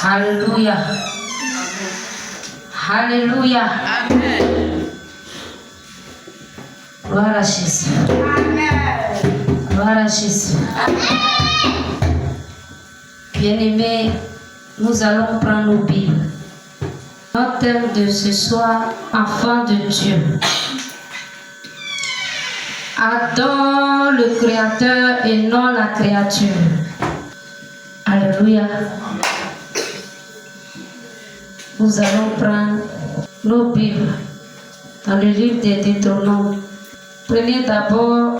Alléluia. Alléluia. Amen. Gloire à Jésus. Amen. Gloire à Jésus. Bien-aimés, nous allons prendre nos Bibles. Notre thème de ce soir, enfant de Dieu. Adore le Créateur et non la créature. Alléluia. Nous allons prendre nos Bibles dans le livre des Deutéronomes. Prenez d'abord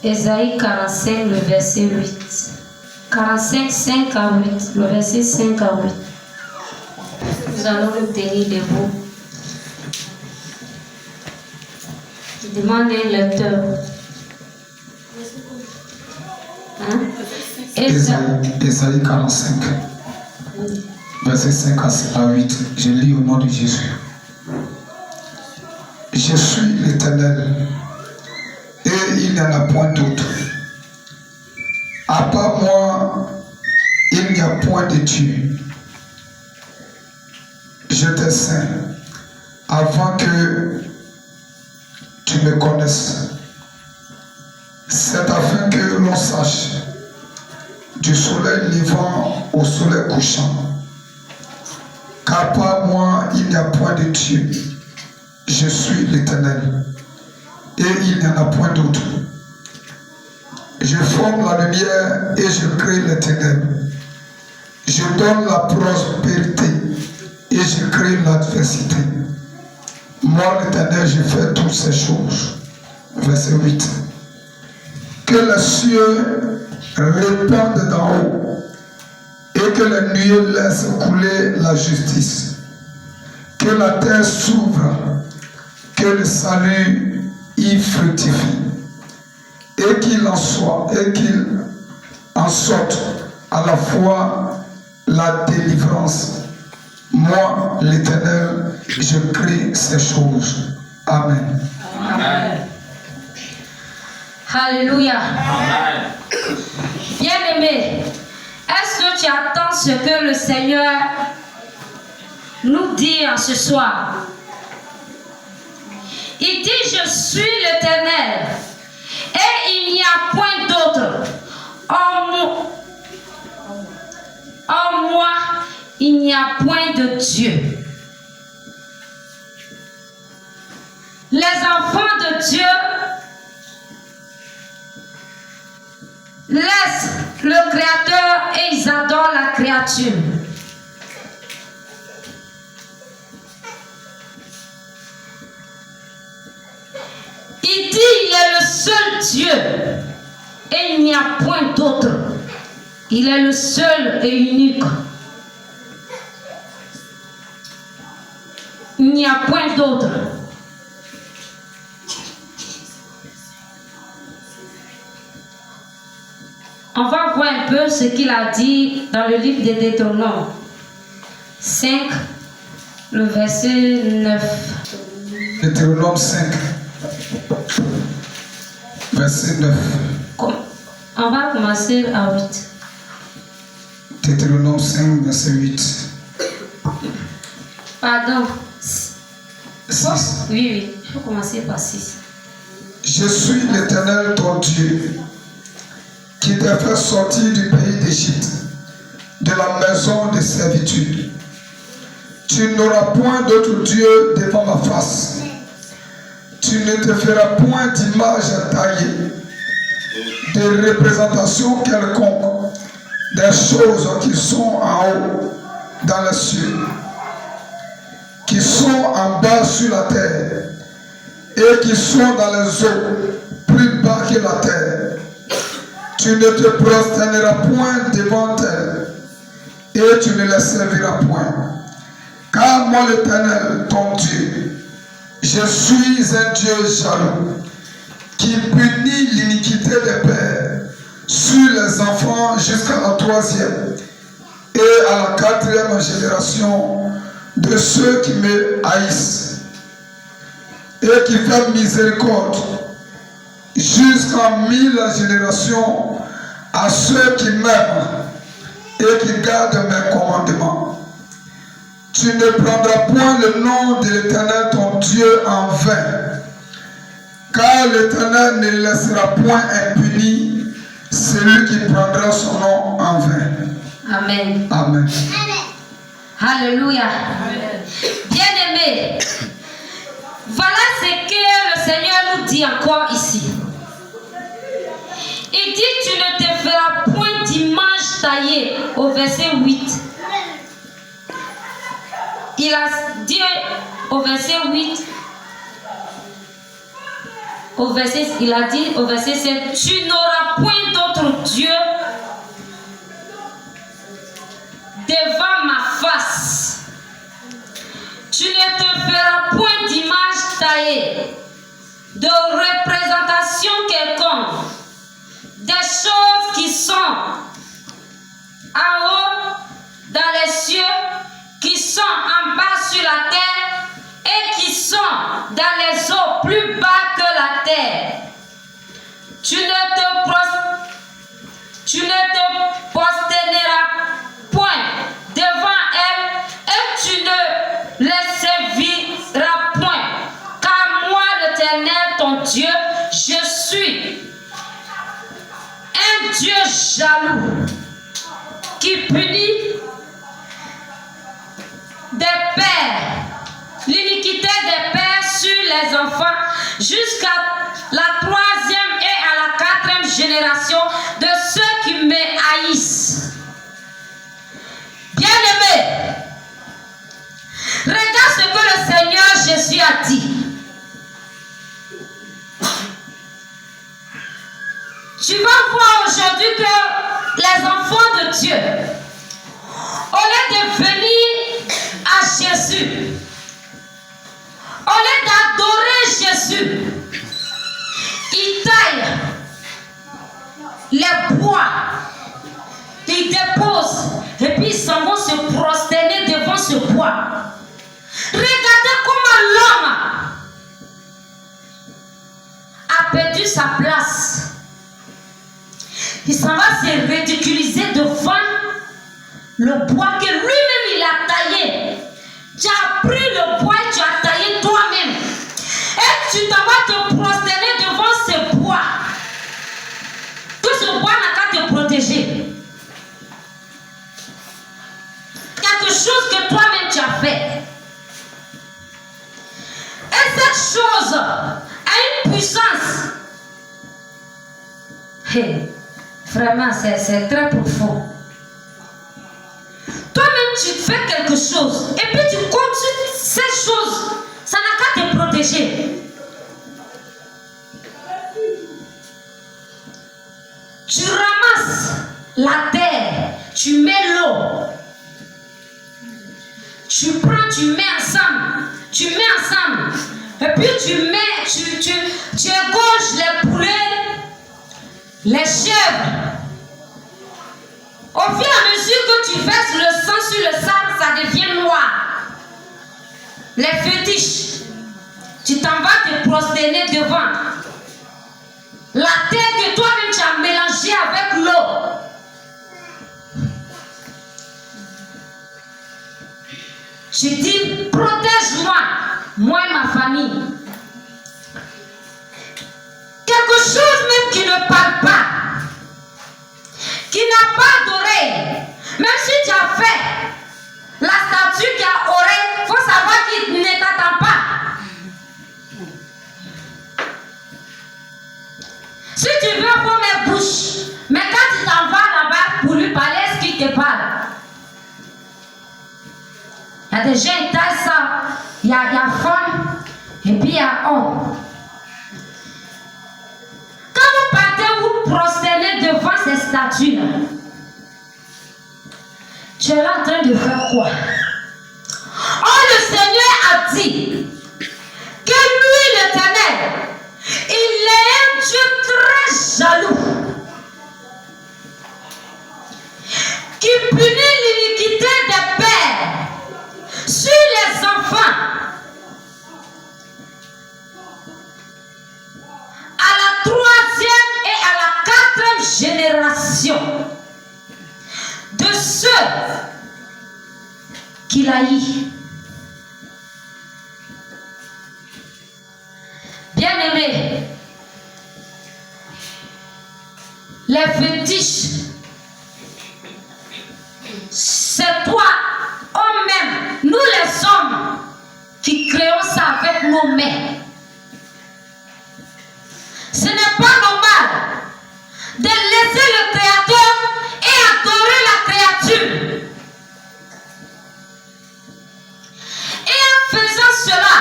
Ésaïe 45, le verset 8. 45, 5 à 8. Le verset 5 à 8. Nous allons nous tenir debout. Je demande un lecteur. Hein? Ésaïe 45, verset 5 à 8. Je lis au nom de Jésus. Je suis l'Éternel, et il n'y en a point d'autre. À part moi, il n'y a point de Dieu. Je t'ai saint, avant que tu me connaisses. C'est afin que l'on sache, du soleil levant au soleil couchant, qu'à part moi, il n'y a point de Dieu. Je suis l'Éternel, et il n'y en a point d'autre. Je forme la lumière et je crée les ténèbres. Je donne la prospérité et je crée l'adversité. Moi, l'Éternel, je fais toutes ces choses. Verset 8. Que les cieux répandent d'en haut et que les nuées laissent couler la justice. Que la terre s'ouvre, que le salut y fructifie. Et qu'il en soit, et qu'il en sorte à la fois la délivrance. Moi, l'Éternel, je crée ces choses. Amen. Amen. Alléluia. Amen. Bien-aimé, est-ce que tu attends ce que le Seigneur nous dit en ce soir? Il dit, je suis l'Éternel, et il n'y a point d'autre. En moi, il n'y a point de Dieu. Les enfants de Dieu laissent le Créateur et ils adorent la créature. Il dit, il est le seul Dieu et il n'y a point d'autre. Il est le seul et unique. Il n'y a point d'autre. On va voir un peu ce qu'il a dit dans le livre des Deutéronomes 5, le verset 9. Deutéronome 5, verset 9. On va commencer à 8. Deutéronome 5, verset 8. Pardon. 6. Oui, il faut commencer par 6. Je suis l'Éternel ton Dieu, qui t'a fait sortir du pays d'Égypte, de la maison de servitude. Tu n'auras point d'autre Dieu devant ma face. Tu ne te feras point d'image taillée, de représentation quelconque, des choses qui sont en haut dans les cieux, qui sont en bas sur la terre, et qui sont dans les eaux, plus bas que la terre. Tu ne te prosterneras point devant elles, et tu ne les serviras point. Car moi, l'Éternel, ton Dieu, je suis un Dieu jaloux, qui punit l'iniquité des pères sur les enfants jusqu'à la 3e et à la 4e génération de ceux qui me haïssent, et qui fait miséricorde jusqu'en 1000 générations à ceux qui m'aiment et qui gardent mes commandements. Tu ne prendras point le nom de l'Éternel ton Dieu en vain, car l'Éternel ne laissera point impuni celui qui prendra son nom en vain. Amen. Amen. Alléluia. Bien-aimés, voilà ce que le Seigneur nous dit encore ici. Il dit, tu ne te feras point d'image taillée, au verset 8. Il a dit au verset 8, il a dit au verset 7, tu n'auras point d'autre Dieu devant ma face. Tu ne te feras point d'image taillée, de représentation quelconque, des choses qui sont en haut dans les cieux, qui sont en bas sur la terre et qui sont dans les eaux plus bas que la terre. Tu ne te prosterneras point devant elles et tu ne les serviras point. Car moi, l'Éternel, ton Dieu, je suis un Dieu jaloux qui punit des pères, l'iniquité des pères sur les enfants jusqu'à la 3e et à la 4e génération de ceux qui me haïssent. Bien-aimés, regarde ce que le Seigneur Jésus a dit. Tu vas voir aujourd'hui que les enfants de Dieu, au lieu de venir à Jésus, au lieu d'adorer Jésus, ils taillent les bois, ils déposent et puis ils s'en vont se prosterner devant ce bois. Regardez comment l'homme a perdu sa place. Il s'en va se ridiculiser devant le bois que lui-même il a taillé. Tu as pris le bois et tu as taillé toi-même. Et tu t'en vas te prosterner devant ce bois. Que ce bois n'a qu'à te protéger. Quelque chose que toi-même tu as fait. Et cette chose a une puissance. Hey, vraiment, c'est très profond. Toi-même, tu fais quelque chose et puis tu continues ces choses. Ça n'a qu'à te protéger. Tu ramasses la terre, tu mets l'eau. Tu prends, tu mets ensemble. Et puis tu égorges les poulets, les chèvres. Au fur et à mesure que tu verses le sang sur le sable, ça devient noir. Les fétiches, tu t'en vas te prosterner devant. La terre que toi-même tu as mélangée avec l'eau. Je dis, protège-moi, moi et ma famille. Quelque chose même qui ne parle pas, qui n'a pas d'oreille, même si tu as fait la statue qui a oreille, il faut savoir qu'il ne t'attend pas. Si tu veux ouvrir mes bouches, mais quand tu t'en vas là-bas pour lui parler, est-ce qu'il te parle? Il y a des gens qui taillent ça. Il y a femme et puis il y a homme. Quand vous partez, vous prosternez devant ces statues-là. Tu es là en train de faire quoi? Oh, le Seigneur a dit que lui, l'Éternel, il est un Dieu très jaloux qui punit l'iniquité des pères sur les enfants à la 3e et à la 4e génération de ceux qu'il haït. Bien-aimés, les fétiches, c'est toi, homme même, nous les hommes, qui créons ça avec nos mains. Ce n'est pas normal de laisser le Créateur et adorer la créature. Et en faisant cela,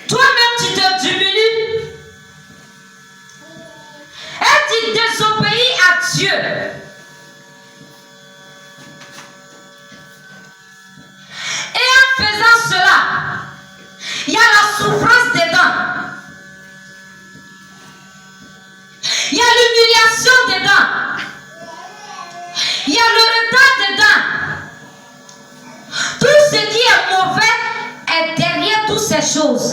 toi-même tu te diminues et tu désobéis à Dieu. Et en faisant cela, il y a la souffrance dedans. Il y a l'humiliation dedans. Il y a le retard dedans. Tout ce qui est mauvais est derrière toutes ces choses.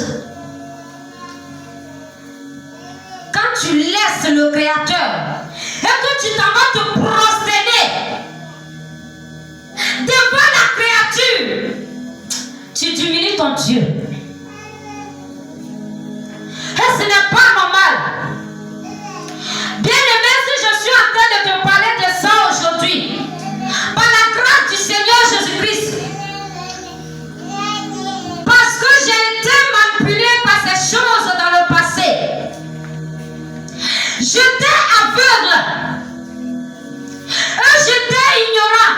Quand tu laisses le Créateur et que tu t'en vas te prosterner devant la créature, tu diminues ton Dieu. Et ce n'est pas normal. Bien-aimé, si je suis en train de te parler de ça aujourd'hui, par la grâce du Seigneur Jésus-Christ, parce que j'ai été manipulé par ces choses dans le passé, j'étais aveugle et j'étais ignorant.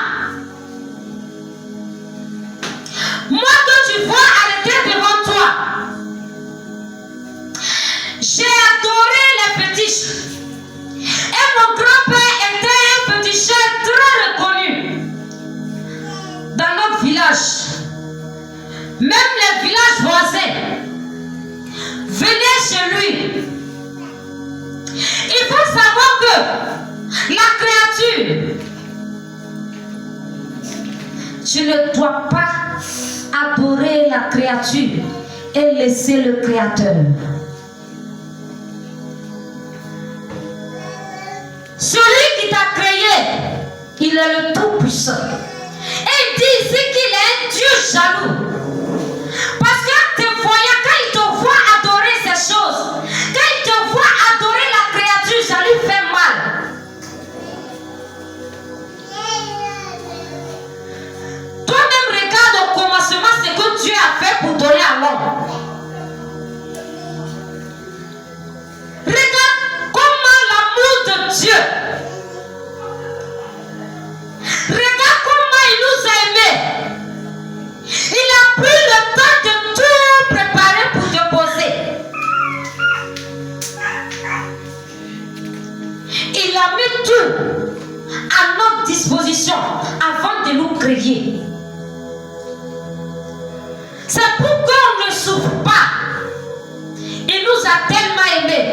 Moi que tu vois arrêter devant toi, j'ai adoré les fétiches. Et mon grand-père était un féticheur très reconnu dans notre village. Même les villages voisins venaient chez lui. Il faut savoir que la créature, tu ne dois pas adorer la créature et laisser le Créateur. Celui qui t'a créé, il est le Tout-Puissant. Et il dit ici qu'il est un Dieu jaloux. Parce qu'en te voyant, quand il te voit adorer ces choses, quand il te voit adorer la créature, ça lui fait mal. Toi-même regarde au commencement ce que Dieu a fait pour donner à l'homme. Regarde comment l'amour de Dieu, regarde comment il nous a aimés. Il a pris le temps de tout préparer pour te poser. Il a mis tout à notre disposition avant de nous créer. C'est pourquoi on ne souffre pas. Il nous a tellement aimés.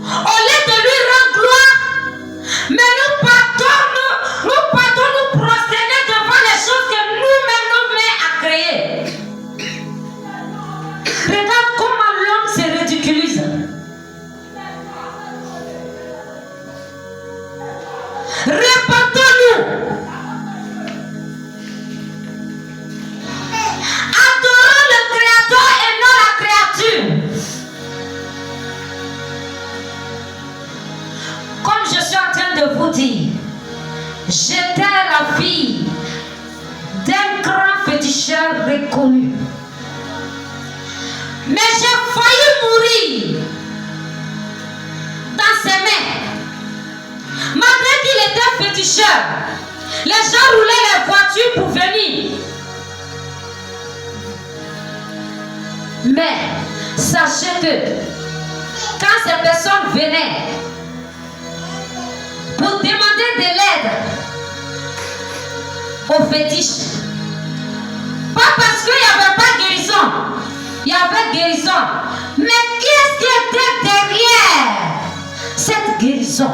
Au lieu de lui rendre gloire, mais nous partons nous prosterner devant les choses que nous-mêmes nos mains a créées. Regarde comment l'homme se ridiculise. Répétons-nous. Adorons le Créateur et non la créature. Comme je suis en train de vous dire, j'étais la fille d'un grand féticheur reconnu. Mais j'ai failli mourir dans ses mains. Malgré qu'il était féticheur, les gens roulaient les voitures pour venir. Mais sachez que quand ces personnes venaient pour demander de l'aide aux fétiches, pas parce qu'il n'y avait pas guérison, il y avait guérison, mais qu'est-ce qui était derrière cette guérison?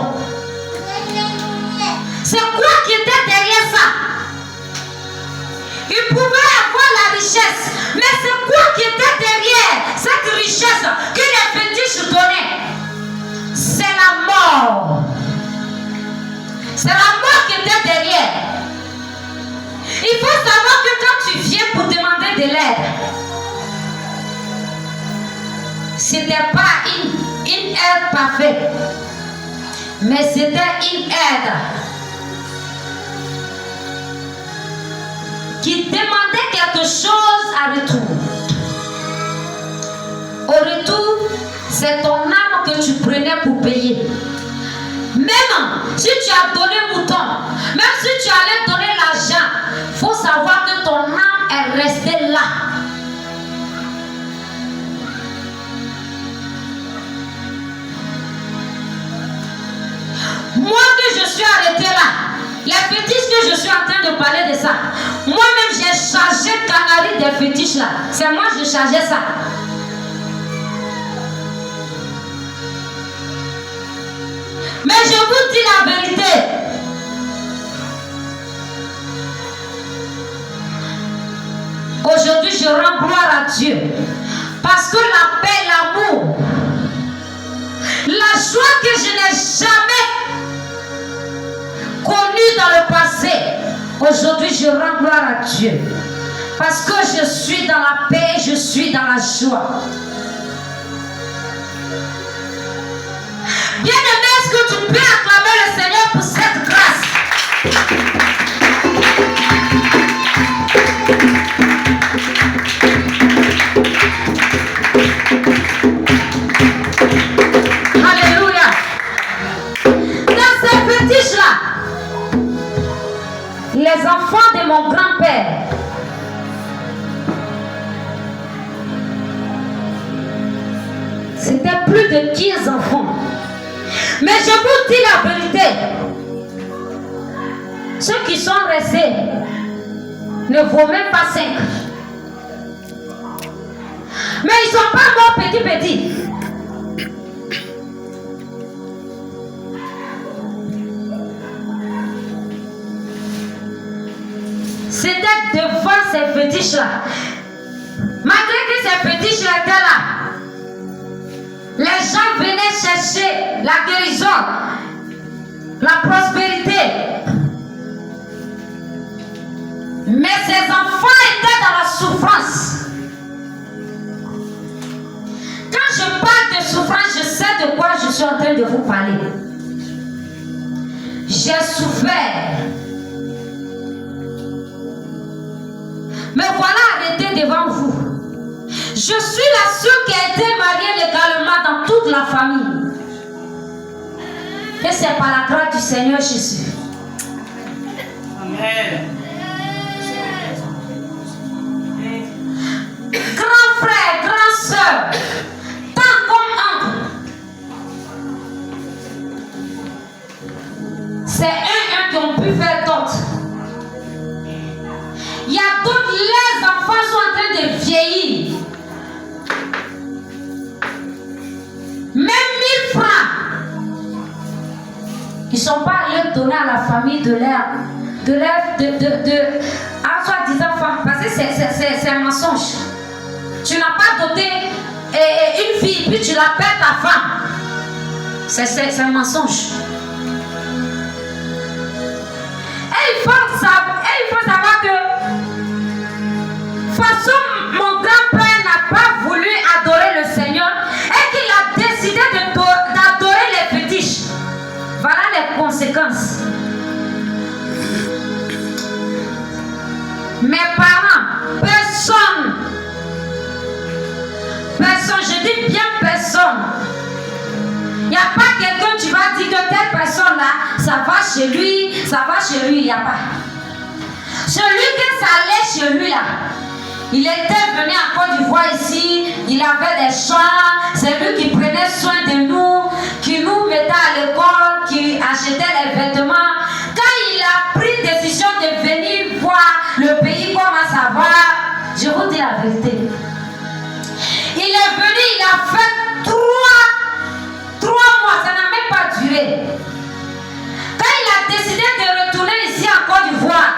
C'est quoi qui était derrière ça? Il pouvait avoir la richesse, mais c'est quoi qui était derrière cette richesse que les fétiches donnaient? C'est la mort. C'est la mort qui était derrière. n'était pas une aide parfaite, mais c'était une aide qui demandait quelque chose à retour. Au retour, c'est ton âme que tu prenais pour payer. Même si tu as donné mouton, même si tu allais donner l'argent, il faut savoir que ton âme est restée là. Moi que je suis arrêté là, les fétiches que je suis en train de parler de ça, moi-même j'ai chargé Canary des fétiches là. C'est moi qui chargeais ça. Mais je vous dis la vérité. Aujourd'hui, je rends gloire à Dieu. Parce que la paix, l'amour, la joie que je n'ai jamais connue dans le passé, aujourd'hui, je rends gloire à Dieu. Parce que je suis dans la paix, je suis dans la joie. Bien-aimé, est-ce que tu peux acclamer le Seigneur pour cette grâce? Alléluia. Dans ces fétiches-là, les enfants de mon grand-père, c'était plus de 15 enfants. Mais je vous dis la vérité. Ceux qui sont restés ne vaut même pas 5. Mais ils ne sont pas morts petit. C'était devant ces fétiches-là. Malgré que ces fétiches-là étaient là, les gens venaient chercher la guérison, la prospérité. Mais ces enfants étaient dans la souffrance. Quand je parle de souffrance, je sais de quoi je suis en train de vous parler. J'ai souffert. Mais voilà arrêté devant vous. Je suis la seule qui a été mariée légalement dans toute la famille. Et c'est par la grâce du Seigneur Jésus. Amen. Grand frère, grand soeur, tant comme oncle. C'est un qui ont pu faire d'autres. Il y a d'autres, les enfants sont en train de vieillir. Même 1000 francs, ils ne sont pas allés donner à la famille de à soi-disant femme, parce que c'est un mensonge. Tu n'as pas doté une fille, puis tu l'appelles ta femme. C'est un mensonge. Et il faut savoir que, de toute façon, mon grand-père n'a pas voulu adorer le Seigneur et qu'il a décidé d'adorer les fétiches. Voilà les conséquences. Mes parents, personne, je dis bien personne. Il n'y a pas quelqu'un, tu vas dire que telle personne là, ça va chez lui, il n'y a pas. Celui que ça allait chez lui là, il était venu en Côte d'Ivoire ici, il avait des champs, c'est lui qui prenait soin de nous, qui nous mettait à l'école, qui achetait les vêtements. Quand il a pris décision de venir voir le pays, comment ça va, je vous dis la vérité. Il est venu, il a fait 3 mois, ça n'a même pas duré. Quand il a décidé de retourner ici en Côte d'Ivoire,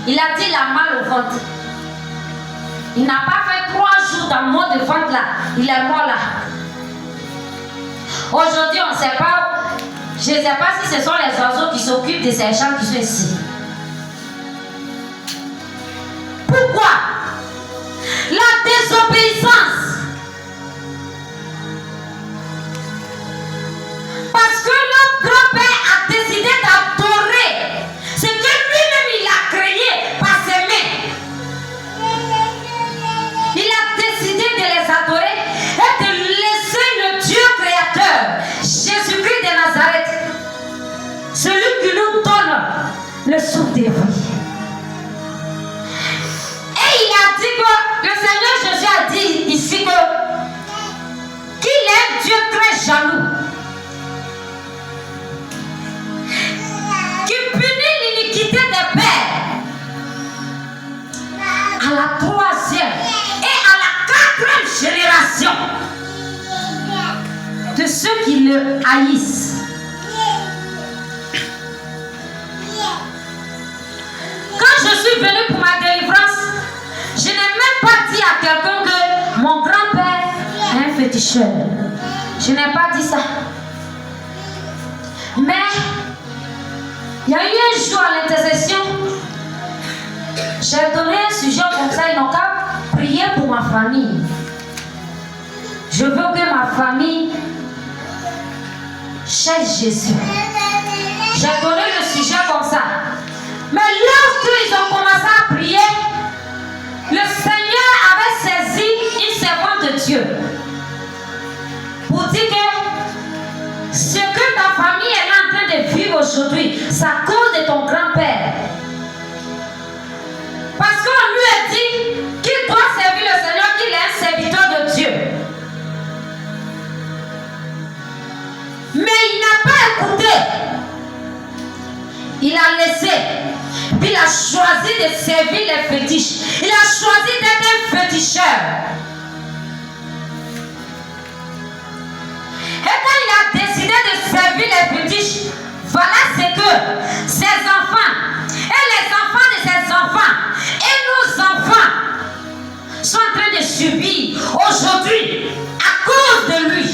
il a dit il a mal au ventre. Il n'a pas fait 3 jours dans le mot de ventre là, il est mort là. Aujourd'hui, on ne sait pas, je ne sais pas si ce sont les oiseaux qui s'occupent de ces gens qui sont ici. Pourquoi? La désobéissance. le souffle de vie. Et il a dit que le Seigneur Jésus a dit ici qu'il est un Dieu très jaloux, qui punit l'iniquité des pères à la 3e et à la 4e génération de ceux qui le haïssent. Quand je suis venue pour ma délivrance, je n'ai même pas dit à quelqu'un que mon grand-père est un féticheur. Je n'ai pas dit ça. Mais il y a eu un jour à l'intercession, j'ai donné un sujet comme ça, ils n'ont qu'à prier pour ma famille. Je veux que ma famille cherche Jésus. J'ai donné le sujet comme ça. Mais lorsqu'ils ont commencé à prier, le Seigneur avait saisi une servante de Dieu pour dire que ce que ta famille est en train de vivre aujourd'hui, c'est à cause de ton grand-père. Parce qu'on lui a dit qu'il doit servir le Seigneur, qu'il est un serviteur de Dieu. Mais il n'a pas écouté. Il a laissé. Puis il a choisi de servir les fétiches. Il a choisi d'être un féticheur. Et quand il a décidé de servir les fétiches, voilà ce que ses enfants et les enfants de ses enfants et nos enfants sont en train de subir aujourd'hui à cause de lui.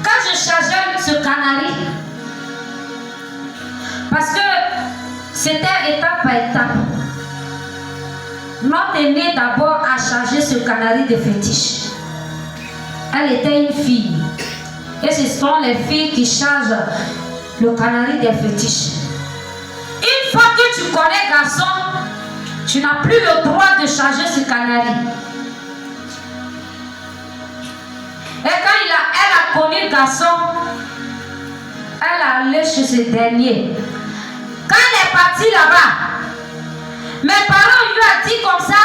Quand je chargeais ce canari, parce que c'était étape par étape. Notre aînée d'abord a chargé ce canari de fétiche. Elle était une fille. Et ce sont les filles qui chargent le canari des fétiches. Une fois que tu connais garçon, tu n'as plus le droit de charger ce canari. Et quand elle a connu le garçon, elle a allé chez ce dernier. Quand elle est partie là-bas, mes parents lui ont dit comme ça,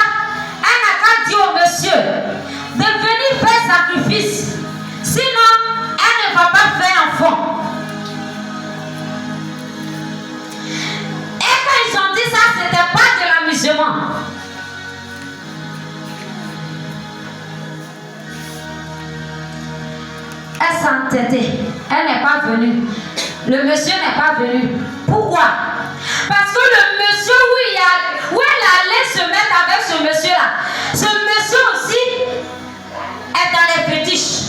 elle n'a qu'à dire au monsieur de venir faire sacrifice. Sinon, elle ne va pas faire enfant. Et quand ils ont dit ça, ce n'était pas de l'amusement. Elle s'est entêtée. Elle n'est pas venue. Le monsieur n'est pas venu. Pourquoi? Parce que le monsieur où elle allait se mettre avec ce monsieur-là, ce monsieur aussi est dans les fétiches.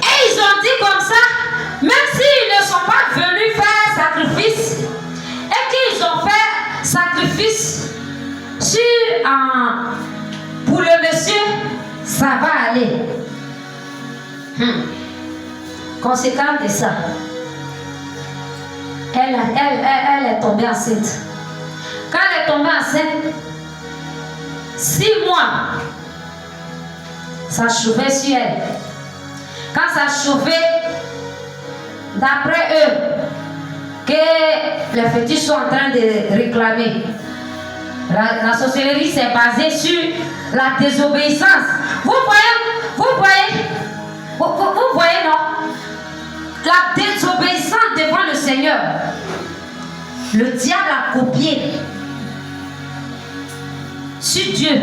Et ils ont dit comme ça, même s'ils ne sont pas venus faire sacrifice, et qu'ils ont fait sacrifice pour le monsieur, ça va aller. Conséquence de ça, elle est tombée enceinte. Quand elle est tombée enceinte, 6 mois, ça chauffait sur elle. Quand ça chauffait, d'après eux, que les fétiches sont en train de réclamer. La sorcellerie s'est basée sur la désobéissance. Vous voyez, non? La désobéissance devant le Seigneur. Le diable a copié sur Dieu.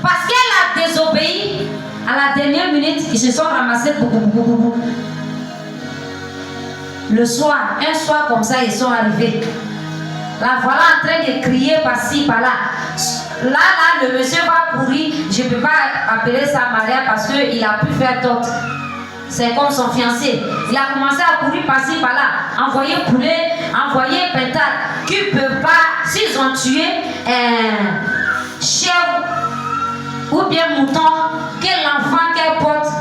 Parce qu'elle a désobéi, à la dernière minute, ils se sont ramassés. Le soir, un soir comme ça, ils sont arrivés. La voilà en train de crier par-ci, par-là. Là, le monsieur va courir. Je ne peux pas appeler ça mariage parce qu'il a pu faire d'autres. C'est comme son fiancé. Il a commencé à courir par-ci, par-là. Envoyer poulet, envoyer pétard. Qui ne peut pas, s'ils ont tué un chèvre ou bien mouton, que l'enfant qu'elle porte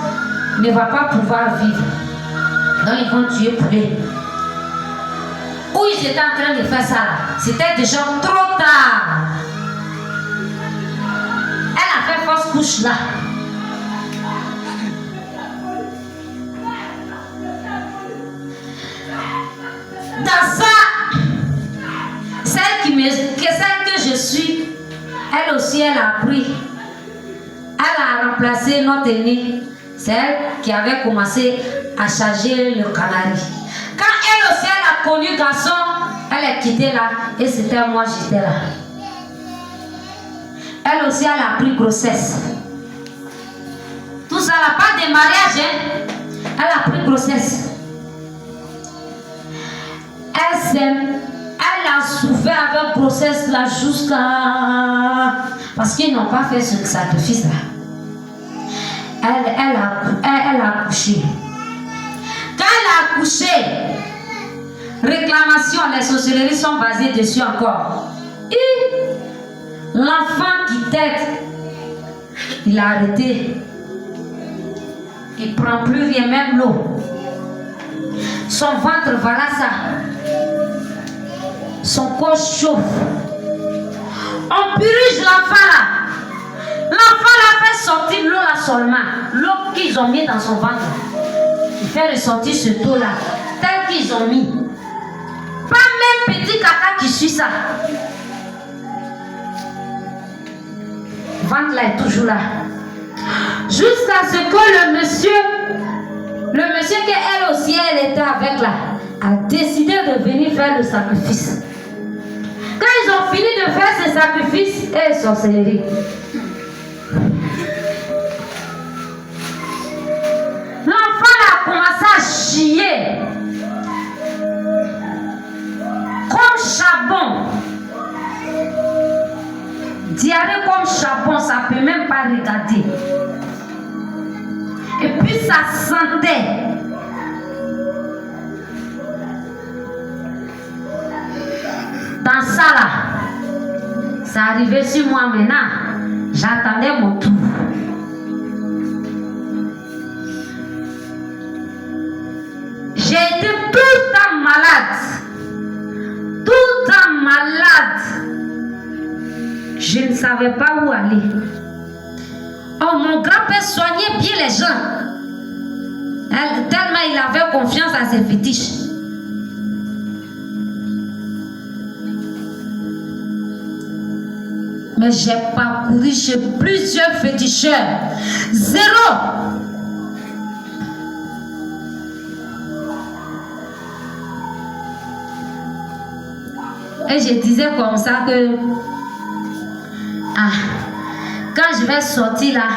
ne va pas pouvoir vivre. Donc ils vont tuer poulet. où ils étaient en train de faire ça, c'était déjà trop tard. Elle a fait fausse couche là. Dans ça, celle que je suis, elle aussi, elle a appris. Elle a remplacé notre aînée. C'est elle qui avait commencé à charger le canari. Quand elle aussi, elle a connu garçon, elle est quittée là. Et c'était moi, j'étais là. Elle aussi, elle a pris grossesse. Tout ça n'a pas de mariage, hein? Elle a pris grossesse. Elle a souffert avec grossesse là jusqu'à... Parce qu'ils n'ont pas fait ce sacrifice là. Elle a accouché. Quand elle a accouché, réclamation, les sorcelleries sont basées dessus encore. Et l'enfant qui tète, il a arrêté. Il ne prend plus rien, même l'eau. Son ventre, voilà ça. Son corps chauffe. On purge l'enfant là. L'enfant l'a fait sortir l'eau là seulement. L'eau qu'ils ont mis dans son ventre. Il fait ressortir ce taux là. Tel qu'ils ont mis. Pas même petit caca qui suit ça. Le ventre là est toujours là. Jusqu'à ce que le monsieur qu'elle aussi elle était avec là, a décidé de venir faire le sacrifice. Quand ils ont fini de faire ce sacrifice, et sorcellerie. L'enfant a commencé à chier. Comme charbon. Diarrhée comme charbon, ça ne peut même pas regarder. Et puis ça sentait. Dans ça là, ça arrivait sur moi maintenant. J'attendais mon tour. J'ai été tout le temps malade. Tout le temps malade. Je ne savais pas où aller. Oh, mon grand-père soignait bien les gens. Tellement il avait confiance à ses fétiches. Mais j'ai parcouru chez plusieurs féticheurs. Zéro. Et je disais comme ça que quand je vais sortir là,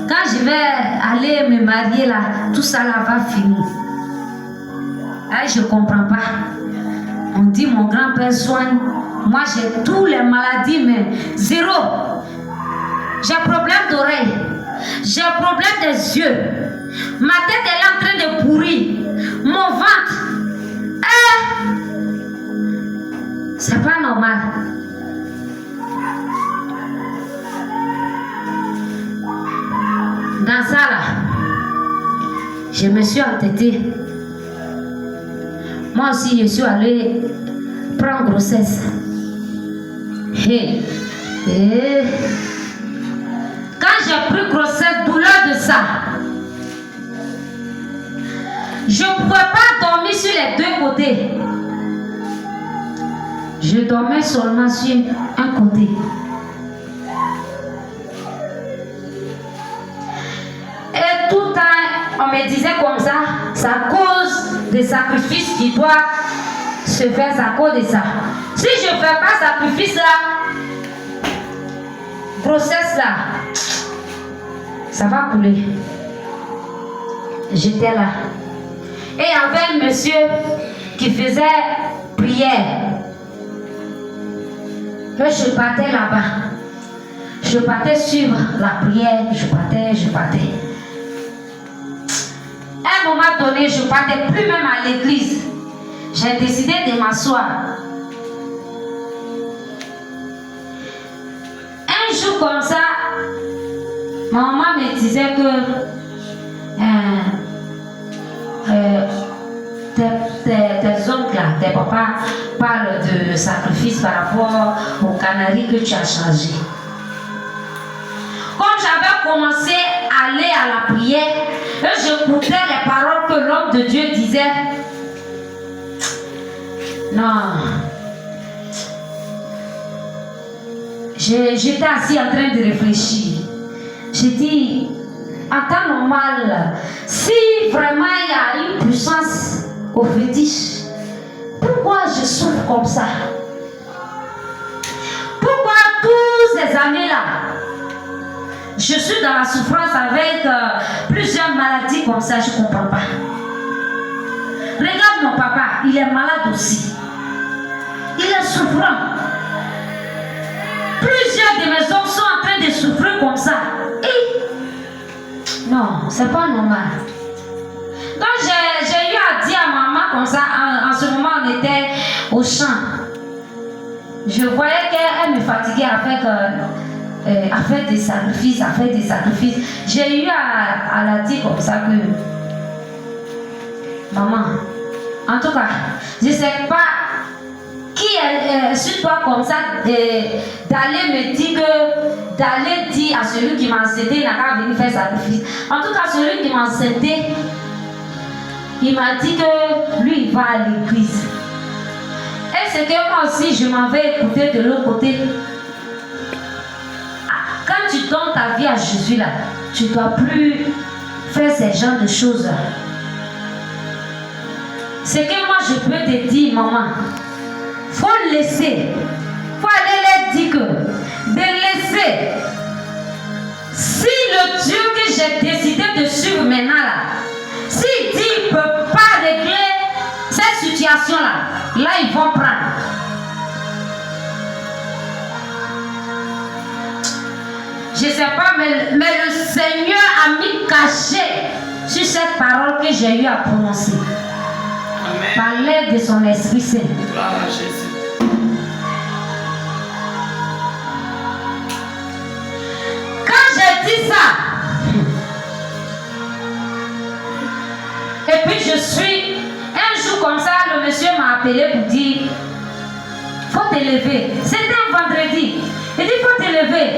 quand je vais aller me marier là, tout ça là va finir. Je ne comprends pas. On dit mon grand-père soigne. Moi j'ai toutes les maladies, mais zéro. J'ai problème d'oreille. J'ai problème des yeux. Ma tête est en train de pourrir. Mon ventre. C'est pas normal. Dans ça là, je me suis entêtée. Moi aussi, je suis allée prendre grossesse. Quand j'ai pris grossesse, douleur de ça, je ne pouvais pas dormir sur les deux côtés. Je dormais seulement sur un côté. Et tout le temps, on me disait comme ça, c'est à cause des sacrifices qui doivent se faire, c'est à cause de ça. Si je ne fais pas sacrifice là, grossesse là, ça va couler. J'étais là. Et il y avait un monsieur qui faisait prière. Et je partais là-bas. Je partais suivre la prière. Je partais. À un moment donné, je ne partais plus même à l'église. J'ai décidé de m'asseoir. Un jour comme ça, ma maman me disait que tes oncles là, tes papas papa parle de sacrifice par rapport aux canaries que tu as changé. Comme j'avais commencé à aller à la prière, et j'écoutais les paroles que l'homme de Dieu disait. Non. J'étais assis en train de réfléchir. J'ai dit, en temps normal, si vraiment il y a une puissance au fétiche, pourquoi je souffre comme ça? Pourquoi tous ces années-là, je suis dans la souffrance avec plusieurs maladies comme ça, je ne comprends pas. Regarde mon papa, il est malade aussi. Il est souffrant. Plusieurs de mes hommes sont en train de souffrir comme ça. Et non, c'est pas normal. Donc j'ai eu à dire à maman comme ça, en ce moment on était au champ. Je voyais qu'elle me fatiguait à faire des sacrifices. J'ai eu à la dire comme ça que maman, en tout cas, je ne sais pas qui est sur toi comme ça d'aller me dire d'aller dire à celui qui m'a enceinté, il n'a qu'à venir faire sacrifice. En tout cas, celui qui m'a enceinté, il m'a dit que lui, il va à l'église. Et c'est que moi aussi, je m'en vais écouter de l'autre côté. Quand tu donnes ta vie à Jésus, là, tu ne dois plus faire ce genre de choses. C'est que moi, je peux te dire, maman, il faut laisser. Il faut aller leur dire que de laisser. Si le Dieu que j'ai décidé de suivre maintenant, là, s'il dit qu'il ne peut pas régler cette situation-là, là, ils vont prendre. Je ne sais pas, mais le Seigneur a mis caché sur cette parole que j'ai eu à prononcer. Amen. Par l'aide de son Esprit Saint. Gloire à Jésus. Quand j'ai dit ça, et puis je suis, un jour comme ça, le monsieur m'a appelé pour dire, faut te lever. C'était un vendredi. Il dit, faut te lever.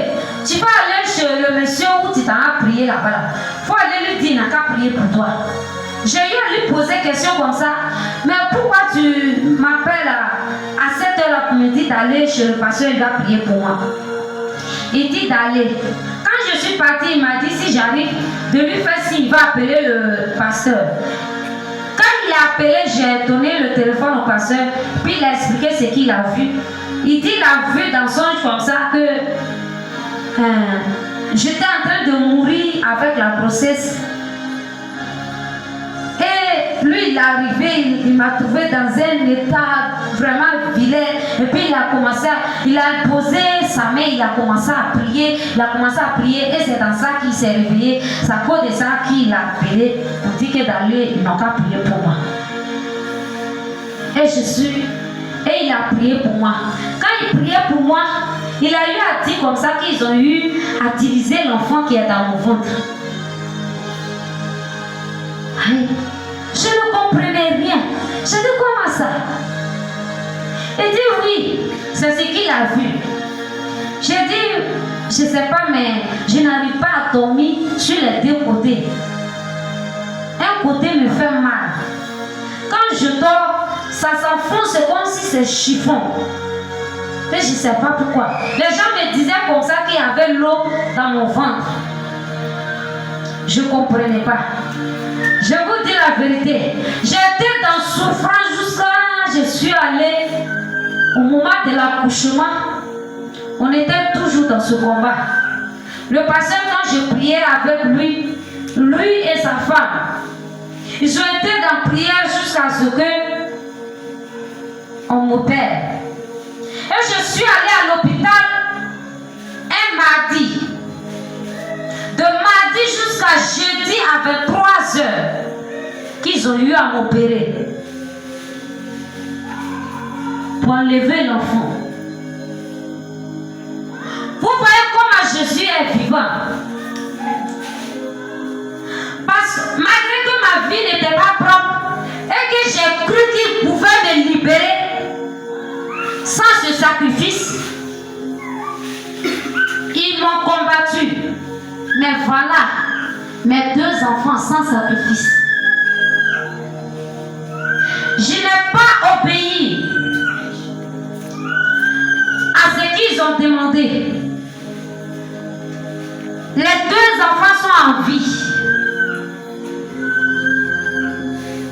Tu vas aller chez le monsieur où tu t'en as prié là-bas. Il faut aller lui dire, il n'a qu'à prier pour toi. J'ai eu à lui poser question comme ça. Mais pourquoi tu m'appelles à 7 h l'après-midi d'aller chez le pasteur, il va prier pour moi. Il dit d'aller. Quand je suis partie, il m'a dit si j'arrive, de lui faire signe, il va appeler le pasteur. Quand il a appelé, j'ai donné le téléphone au pasteur, puis il a expliqué ce qu'il a vu. Il dit qu'il a vu dans son songe comme ça que j'étais en train de mourir avec la grossesse. Et lui, il est arrivé, il m'a trouvé dans un état vraiment vilain. Et puis il a posé sa main, il a commencé à prier. Et c'est dans ça qu'il s'est réveillé. C'est à cause de ça qu'il a appelé pour dire que d'aller, ils n'ont qu'à prier pour moi. Et il a prié pour moi. Quand il priait pour moi, il a eu à dire comme ça qu'ils ont eu à diviser l'enfant qui est dans mon ventre. Aïe. Je ne comprenais rien. Je dis comment ça? Il dit oui, c'est ce qu'il a vu. J'ai dit, je ne sais pas, mais je n'arrive pas à dormir sur les deux côtés. Un côté me fait mal. Quand je dors, ça s'enfonce comme si c'est chiffon. Mais je ne sais pas pourquoi. Les gens me disaient comme ça qu'il y avait l'eau dans mon ventre. Je ne comprenais pas. Je vous dis la vérité. J'étais dans souffrance jusqu'à je suis allée au moment de l'accouchement. On était toujours dans ce combat. Le pasteur, quand je priais avec lui et sa femme, ils ont été dans prière jusqu'à ce que on m'opère. Et je suis allée à l'hôpital un mardi. De mardi jusqu'à jeudi à 23 h qu'ils ont eu à m'opérer pour enlever l'enfant. Vous voyez comment Jésus est vivant. Parce que malgré que ma vie n'était pas propre et que j'ai cru qu'il pouvait me libérer, voilà mes 2 enfants sans sacrifice. Je n'ai pas obéi à ce qu'ils ont demandé. Les 2 enfants sont en vie.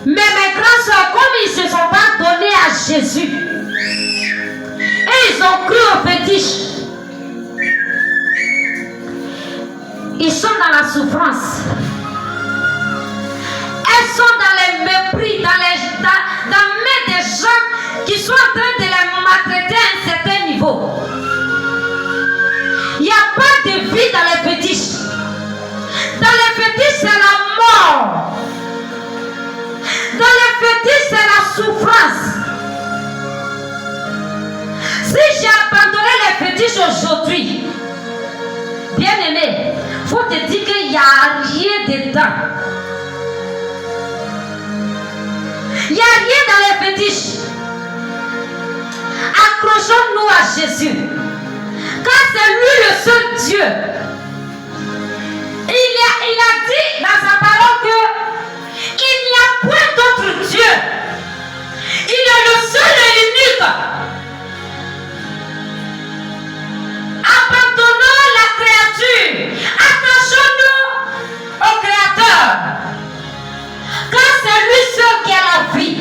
Mais mes grands soeurs, comme ils ne se sont pas donnés à Jésus, et ils ont cru au fétiche, ils sont dans la souffrance. Elles sont dans les mépris, dans des gens qui sont en train de les maltraiter à un certain niveau. Il n'y a pas de vie dans les fétiches. Dans les fétiches, c'est la mort. Dans les fétiches, c'est la souffrance. Si j'ai abandonné les fétiches aujourd'hui, bien aimé, il faut te dire qu'il n'y a rien dedans. Il n'y a rien dans les fétiches. Accrochons-nous à Jésus. Car c'est lui le seul Dieu. Il a dit dans sa parole que il n'y a point d'autre Dieu. Il est le seul et unique. Abandonnons la créature. Attachons-nous au Créateur. Car c'est lui seul qui a la vie.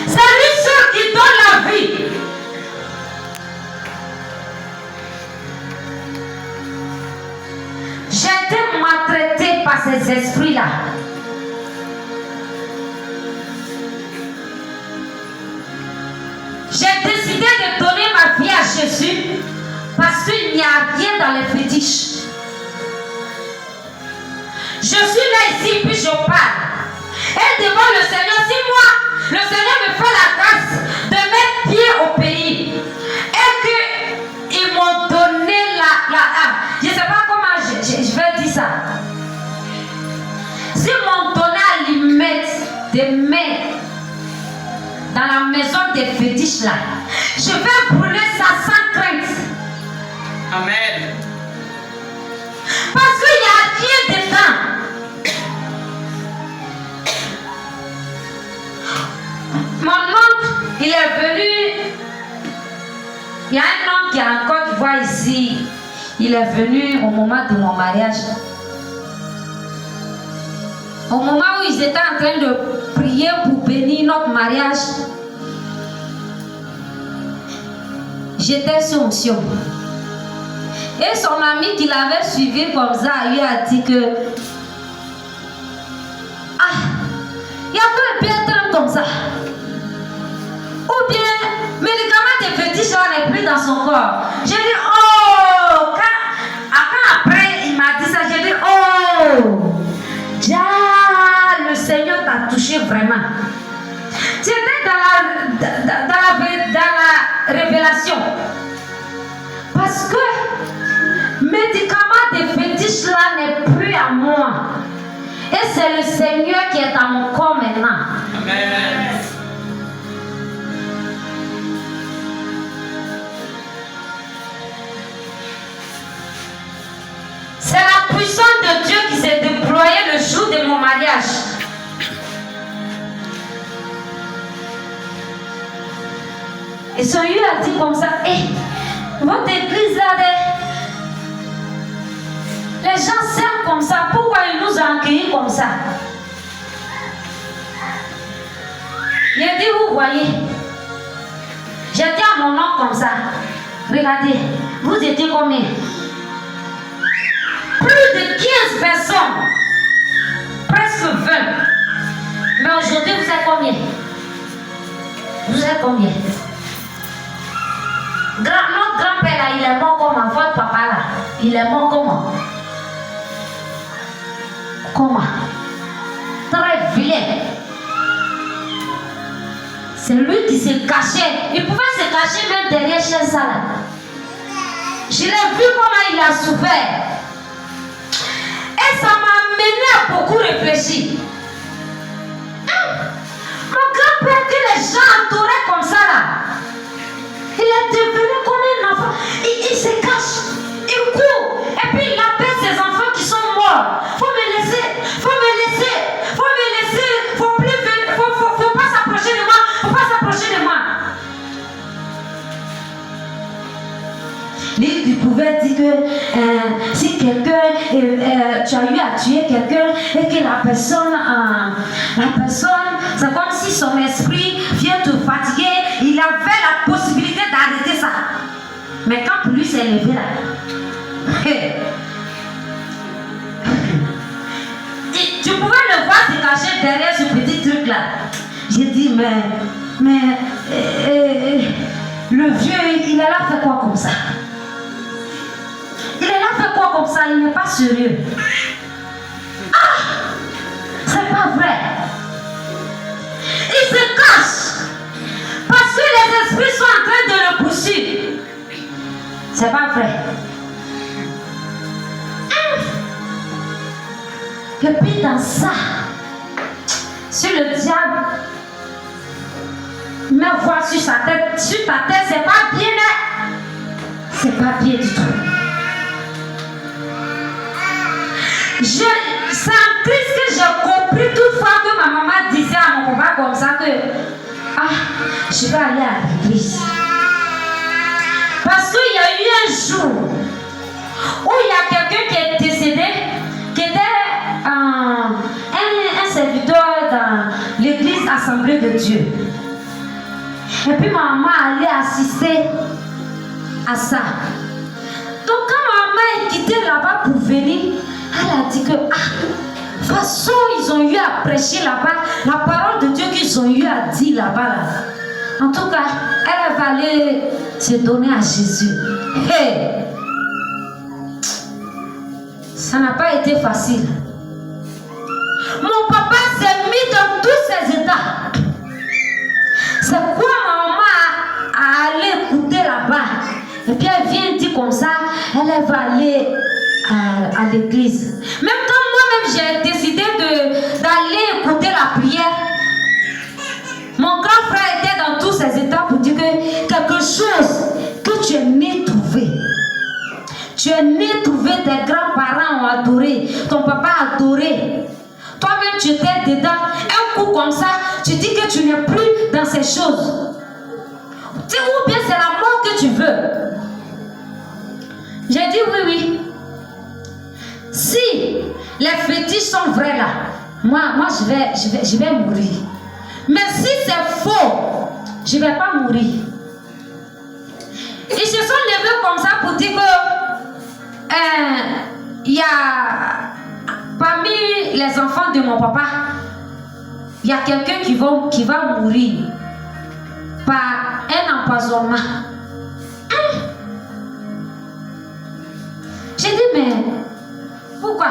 C'est lui seul qui donne la vie. J'ai été maltraité par ces esprits-là. J'ai décidé de donner ma vie à Jésus parce qu'il n'y a rien dans les fétiches. Je suis là ici, puis je parle. Et devant le Seigneur, si moi, le Seigneur me fait la grâce de mettre pied au pays et qu'ils m'ont donné je ne sais pas comment je vais dire ça. S'ils m'ont donné à lui mettre des mains dans la maison des fétiches là, je vais brûler ça sans crainte. Amen. Parce qu'il n'y a rien dedans. Mon oncle, il est venu. Il y a un homme qui est en Côte d'Ivoire ici. Il est venu au moment de mon mariage. Au moment où ils étaient en train de prier pour bénir notre mariage, j'étais sous onction. Et son ami qui l'avait suivi comme ça, lui a dit que il y a pas de bien comme ça. Ou bien, médicament de fétiche n'est plus dans son corps. J'ai dit, oh, quand après il m'a dit ça, j'ai dit, oh, le Seigneur t'a touché vraiment. J'étais dans la révélation. Parce que médicament de fétiche là n'est plus à moi. Et c'est le Seigneur qui est dans mon corps maintenant. Amen. C'est la puissance de Dieu qui s'est déployée le jour de mon mariage. Et son Dieu a dit comme ça, votre église là, les gens s'aiment comme ça, pourquoi ils nous ont accueillis comme ça? Il a dit, vous voyez, j'ai dit à mon nom comme ça, regardez, vous étiez combien? Plus de 15 personnes, presque 20. Mais aujourd'hui, vous êtes combien? Vous êtes combien? Notre grand-père là, il est mort comment? Votre papa là, il est mort comment? Comment? Très vilain. C'est lui qui s'est caché. Il pouvait se cacher même derrière chez ça là. Je l'ai vu comment il a souffert. Et ça m'a amené à beaucoup réfléchir. Mon grand-père que les gens adoraient comme ça là, il est devenu comme un enfant. Il se cache, il court, et puis il a que si quelqu'un, tu as eu à tuer quelqu'un et que la personne, c'est comme si son esprit vient te fatiguer, il avait la possibilité d'arrêter ça. Mais quand pour lui s'est levé là, tu pouvais le voir se cacher derrière ce petit truc là. J'ai dit, mais le vieux, il est là fait quoi comme ça? Il est là fait quoi comme ça? Il n'est pas sérieux. Ah! C'est pas vrai. Il se cache parce que les esprits sont en train de le poursuivre. C'est pas vrai. Et puis dans ça, si le diable me voit sur sa tête, sur ta tête, c'est pas bien, c'est pas bien du tout. C'est en Christ que j'ai compris toutefois que ma maman disait à mon papa comme ça que je vais aller à l'église. Parce qu'il y a eu un jour où il y a quelqu'un qui est décédé, qui était un serviteur dans l'église Assemblée de Dieu. Et puis ma maman allait assister à ça. Donc quand ma maman est quittée là-bas pour venir, elle a dit que de toute façon ils ont eu à prêcher là-bas, la parole de Dieu qu'ils ont eu à dire là-bas. Là. En tout cas, elle va aller se donner à Jésus. Hey! Ça n'a pas été facile. Mon papa s'est mis dans tous ses états. C'est quoi ma maman a allé écouter là-bas. Et puis elle vient dire comme ça, elle va aller à l'église. Même quand moi-même j'ai décidé d'aller écouter la prière, mon grand frère était dans tous ses états pour dire que quelque chose que tu es né trouver. Tu es né trouver, tes grands-parents ont adoré, ton papa a adoré. Toi-même tu étais dedans, un coup comme ça, tu dis que tu n'es plus dans ces choses. Ou bien c'est la mort que tu veux. J'ai dit oui. Si les fétiches sont vrais là, moi je vais mourir. Mais si c'est faux, je ne vais pas mourir. Ils se sont levés comme ça pour dire que il y a parmi les enfants de mon papa, il y a quelqu'un qui va mourir par un empoisonnement. J'ai dit, mais pourquoi?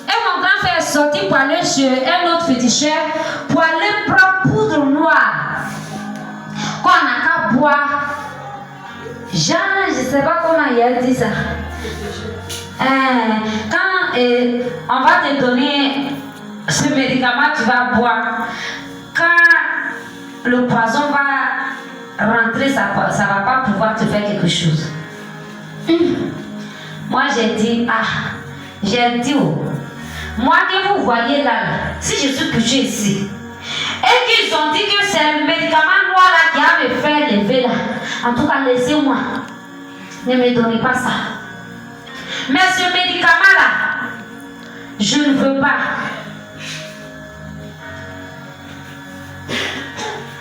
Et mon grand frère est sorti pour aller chez un autre féticheur pour aller prendre poudre noire qu'on n'a qu'à boire. Jean, je ne sais pas comment il dit ça. Quand on va te donner ce médicament, tu vas boire. Quand le poison va rentrer, ça ne va pas pouvoir te faire quelque chose. Moi, j'ai dit, moi que vous voyez là, si je suis couché ici, et qu'ils ont dit que c'est le médicament noir là qui a me fait lever là, en tout cas, laissez-moi. Ne me donnez pas ça. Mais ce médicament là, je ne veux pas.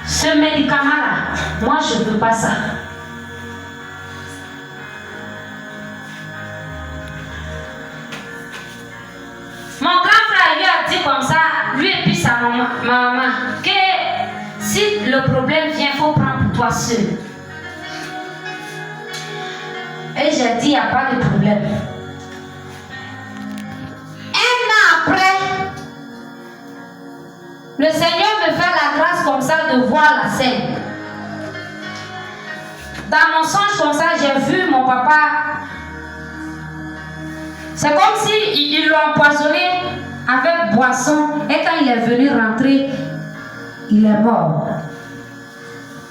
Ce médicament là, moi je ne veux pas ça. Mon grand frère lui a dit comme ça, lui et puis sa maman, que si le problème vient, il faut prendre pour toi seul. Et j'ai dit, il n'y a pas de problème. Un an après, le Seigneur me fait la grâce comme ça de voir la scène. Dans mon songe comme ça, j'ai vu mon papa. C'est comme si ils l'ont empoisonné avec boisson. Et quand il est venu rentrer, il est mort.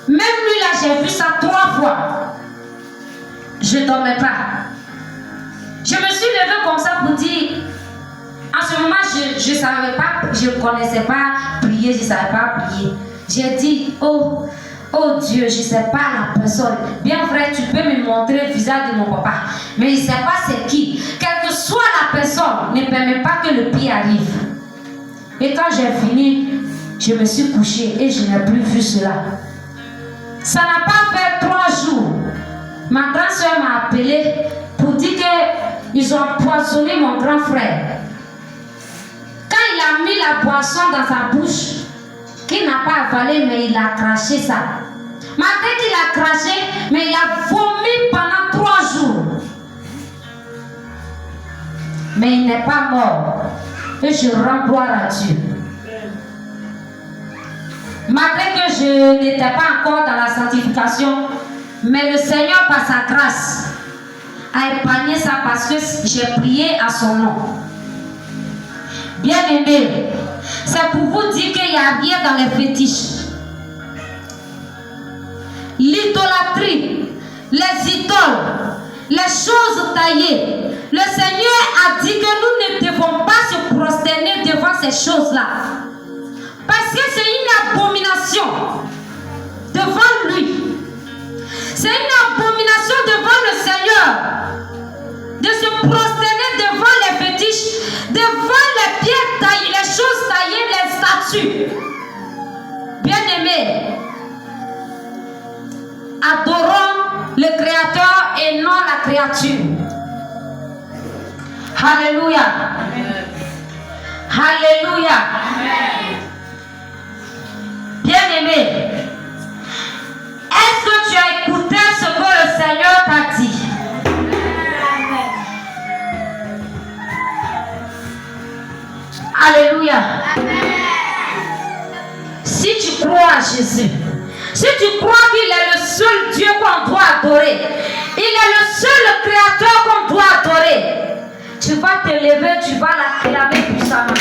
Même lui là, j'ai vu ça 3 fois. Je ne dormais pas. Je me suis levée comme ça pour dire, en ce moment, je ne savais pas, je ne connaissais pas prier, je ne savais pas prier. J'ai dit, oh Oh Dieu, je ne sais pas la personne. Bien vrai, tu peux me montrer le visage de mon papa. Mais je ne sais pas c'est qui. Quelle que soit la personne, ne permet pas que le pire arrive. Et quand j'ai fini, je me suis couchée et je n'ai plus vu cela. Ça n'a pas fait 3 jours. Ma grande soeur m'a appelé pour dire qu'ils ont empoisonné mon grand frère. Quand il a mis la boisson dans sa bouche, qu'il n'a pas avalé, mais il a craché ça. Malgré qu'il a craché, mais il a vomi pendant 3 jours. Mais il n'est pas mort. Et je rends gloire à Dieu. Malgré que je n'étais pas encore dans la sanctification, mais le Seigneur, par sa grâce, a épargné ça parce que j'ai prié à son nom. Bien-aimés, c'est pour vous dire qu'il n'y a rien dans les fétiches. L'idolâtrie, les idoles, les choses taillées. Le Seigneur a dit que nous ne devons pas se prosterner devant ces choses-là. Parce que c'est une abomination devant lui. C'est une abomination devant le Seigneur de se prosterner devant les fétiches, devant les pierres taillées, les choses taillées, les statues. Bien-aimés, adorons le Créateur et non la créature. Alléluia. Alléluia. Bien-aimé, est-ce que tu as écouté ce que le Seigneur t'a dit? Alléluia. Si tu crois à Jésus, si tu crois qu'il est le seul Dieu qu'on doit adorer, il est le seul Créateur qu'on doit adorer, tu vas te lever, tu vas l'acclamer puissamment.